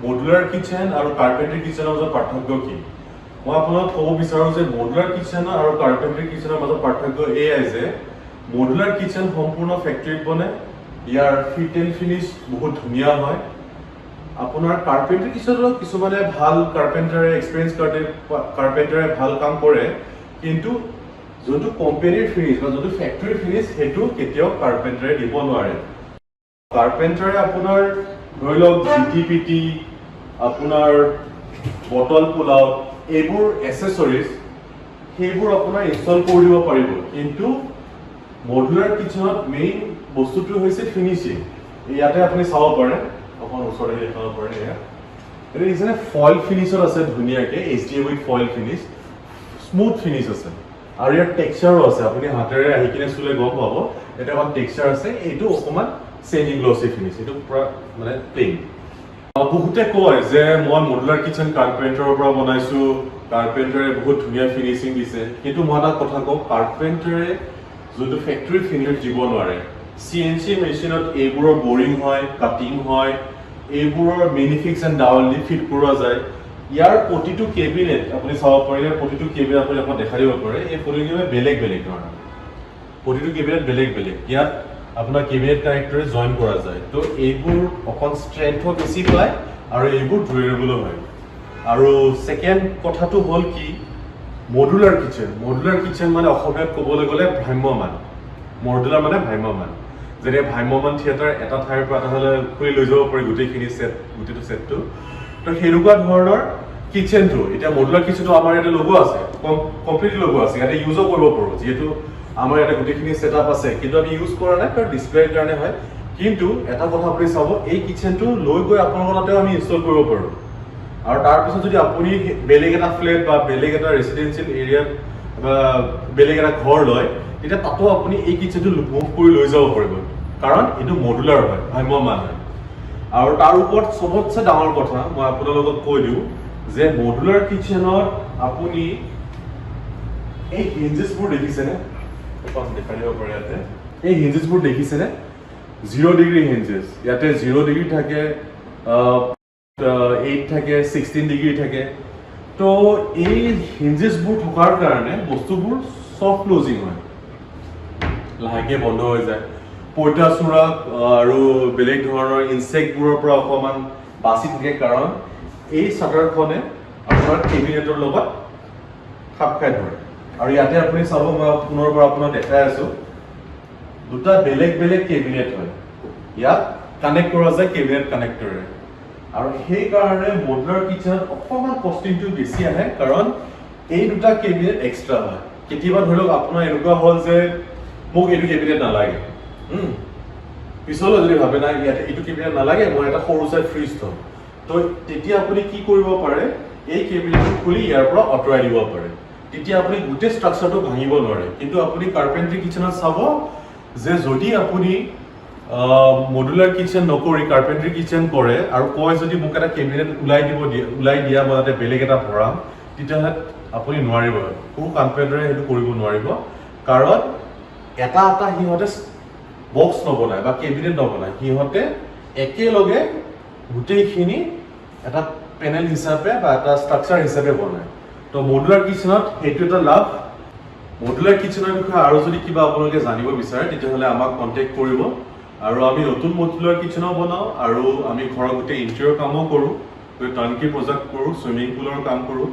modular kitchen আৰু কাৰ্পেণ্ট্ৰি কিচেনৰ মাজত পাৰ্থক্য কি মই আপোনাক ক'ব বিচাৰোঁ যে মডুলাৰ কিচেন আৰু কাৰ্পেণ্ট্ৰি কিচেনৰ মাজত পাৰ্থক্য এয়াই যে মডুলাৰ কিচেন সম্পূৰ্ণ ফেক্টৰীত বনে ইয়াৰ ফিট এণ্ড ফিনিছ বহুত ধুনীয়া হয় আপোনাৰ কাৰ্পেণ্ট্ৰি কিচেনত কিছুমানে ভাল কাৰ্পেণ্টাৰে এক্সপিৰিয়েঞ্চ কাৰ্পেণ্টাৰে ভাল কাম কৰে কিন্তু যোনটো কোম্পানীৰ ফিনিছ বা যোনটো ফেক্টৰীৰ ফিনিছ সেইটো কেতিয়াও কাৰ্পেণ্টাৰে দিব নোৱাৰে কাৰ্পেণ্টাৰে আপোনাৰ ধৰি লওক জিটিপিটি আপোনাৰ বটল পুল আউট এইবোৰ এচেছৰিজ সেইবোৰ আপোনাৰ ইনষ্টল কৰি দিব পাৰিব কিন্তু মডুলাৰ কিচেনত মেইন বস্তুটো হৈছে ফিনিচিং ইয়াতে আপুনি চাব পাৰে অকণ ওচৰতে দেখাব পাৰে এয়া এইটো নিচিনা ফইল ফিনিছত আছে ধুনীয়াকৈ HDF with foil finish smooth finish আছে আৰু ইয়াৰ টেক্সচাৰো আছে আপুনি হাতেৰে আহি কিনে চুলে গম পাব এটা অকণ টেক্সচাৰ আছে এইটো অকণমান চেমি গ্লছি ফিনিছ এইটো পুৰা মানে প্লেইন বহুতে কয় যে মই মডুলাৰ কিচেন কাৰ্পেণ্টাৰৰ পৰা বনাইছোঁ কাৰ্পেণ্টাৰে বহুত ধুনীয়া ফিনিচিং দিছে কিন্তু মই এটা কথা কওঁ কাৰ্পেণ্টাৰে যোনটো ফেক্টৰী ফিনিছ দিব নোৱাৰে CNC মেচিনত এইবোৰৰ বৰিং হয় কাটিং হয় এইবোৰৰ মেনিফিক্স এণ্ড ডাউনলি ফিট কৰোৱা যায় ইয়াৰ প্ৰতিটো কেবিনেট আপুনি চাব পাৰিলে প্ৰতিটো কেবিনেট আপুনি আপোনাক দেখাই দিব পাৰে এই প্ৰতিটো কেবিনেট বেলেগ বেলেগ ধৰণৰ প্ৰতিটো কেবিনেট বেলেগ বেলেগ ইয়াত আপোনাৰ কেবিনেট কানেক্টৰে জইন কৰা যায় তো এইবোৰ অকণ ষ্ট্ৰেংথো বেছি পায় আৰু এইবোৰ ডিউৰেবলো হয় আৰু ছেকেণ্ড কথাটো হ'ল কি মডুলাৰ কিচেন মানে অসমীয়াত ক'বলৈ গ'লে ভ্ৰাম্যমান মডুলাৰ মানে ভ্ৰাম্যমান যেনে ভ্ৰাম্যমান থিয়েটাৰ এটা ঠাইৰ পৰা এটা হ'লে খুলি লৈ যাব পাৰি গোটেইখিনি গোটেইটো ছেটটো তো সেনেকুৱা ধৰণৰ কিচেনটো এতিয়া মডুলাৰ কিচেনটো আমাৰ ইয়াতে লগোৱা আছে কমপ্লিটলি লগোৱা আছে ইয়াতে ইউজো কৰিব পাৰোঁ যিহেতু আমাৰ ইয়াতে গোটেইখিনি ছেটআপ আছে কিন্তু আমি ইউজ কৰা নাই কাৰণ ডিছপ্লেৰ কাৰণে হয় কিন্তু এটা কথা আপুনি চাব এই কিচেনটো লৈ গৈ আপোনালোকৰ তাতেও আমি ইনষ্টল কৰিব পাৰোঁ আৰু তাৰপিছত যদি আপুনি বেলেগ এটা ফ্লেট বা বেলেগ এটা ৰেচিডেঞ্চিয়েল এৰিয়াত বা বেলেগ এটা ঘৰ লয় তেতিয়া তাতো আপুনি এই কিচেনটো মুভ কৰি লৈ যাব পাৰিব কাৰণ এইটো মডুলাৰ হয় ভ্ৰাম্যমান হয় আৰু তাৰ ওপৰত চবতছে ডাঙৰ কথা মই আপোনালোকক কৈ দিওঁ যে মডুলাৰ কিচেনত আপুনি এই হিঞ্জেছবোৰ দেখিছেনে দেখাই দিব পাৰে ইয়াতে এই হিঞ্জেছবোৰ দেখিছেনে 0 ডিগ্ৰী হিঞ্জেছ ইয়াতে 0 ডিগ্ৰী থাকে 8 থাকে 16 ডিগ্ৰী থাকে তো এই হিঞ্জেছবোৰ থকাৰ কাৰণে বস্তুবোৰ ছফ্ট ক্লোজিং হয় লাহেকৈ বন্ধ হৈ যায় পইতাচোৰা আৰু বেলেগ ধৰণৰ ইনচেক্টবোৰৰ পৰা অকণমান বাচি থাকে কাৰণ এই চাটাৰখনে আপোনাৰ কেবিনেটৰ লগত খাপ খাই ধৰে আৰু ইয়াতে আপুনি চাব মই পুনৰবাৰ আপোনাক দেখাই আছোঁ দুটা বেলেগ বেলেগ কেবিনেট হয় ইয়াত কানেক্ট কৰা যায় কেবিনেট কানেক্টৰে আৰু সেইকাৰণে মডুলাৰ কিচেনত অকণমান কষ্টিংটো বেছি আহে কাৰণ এই দুটা কেবিনেট এক্সট্ৰা হয় কেতিয়াবা ধৰি লওক আপোনাৰ এনেকুৱা হ'ল যে মোক এইটো কেবিনেট নালাগে পিছলৈ যদি ভাবে নাই ইয়াতে এইটো কেবিনেট নালাগে মই এটা সৰু চাই ফ্ৰিজ থ'ম তো তেতিয়া আপুনি কি কৰিব পাৰে এই কেবিনেটটো খুলি ইয়াৰ পৰা আঁতৰাই দিব পাৰে তেতিয়া আপুনি গোটেই ষ্ট্ৰাকচাৰটো ভাঙিব নোৱাৰে কিন্তু আপুনি কাৰ্পেণ্ট্ৰি কিচেনত চাব যে যদি আপুনি মডুলাৰ কিচেন নকৰি কাৰ্পেণ্ট্ৰি কিচেন কৰে আৰু কয় যদি মোক এটা কেবিনেট ওলাই দিয়া মই তাতে বেলেগ এটা ভৰাম তেতিয়াহ'লে আপুনি নোৱাৰিব কোনো কাৰ্পেণ্টাৰে সেইটো কৰিব নোৱাৰিব কাৰণ এটা এটা সিহঁতে বক্স নবনায় বা কেবিনেট নবনায় সিহঁতে একেলগে গোটেইখিনি এটা পেনেল হিচাপে বা এটা ষ্ট্ৰাকচাৰ হিচাপে বনায় তো মডুলাৰ কিচেনত সেইটো এটা লাভ মডুলাৰ কিচেনৰ বিষয়ে আৰু যদি কিবা আপোনালোকে জানিব বিচাৰে তেতিয়াহ'লে আমাক কণ্টেক্ট কৰিব আৰু আমি নতুন মডুলাৰ কিচেনো বনাওঁ আৰু আমি ঘৰৰ গোটেই ইণ্টেৰিয়ৰ কামো কৰোঁ টাৰ্ণকি প্ৰজেক্ট কৰোঁ চুইমিং পুলৰ কাম কৰোঁ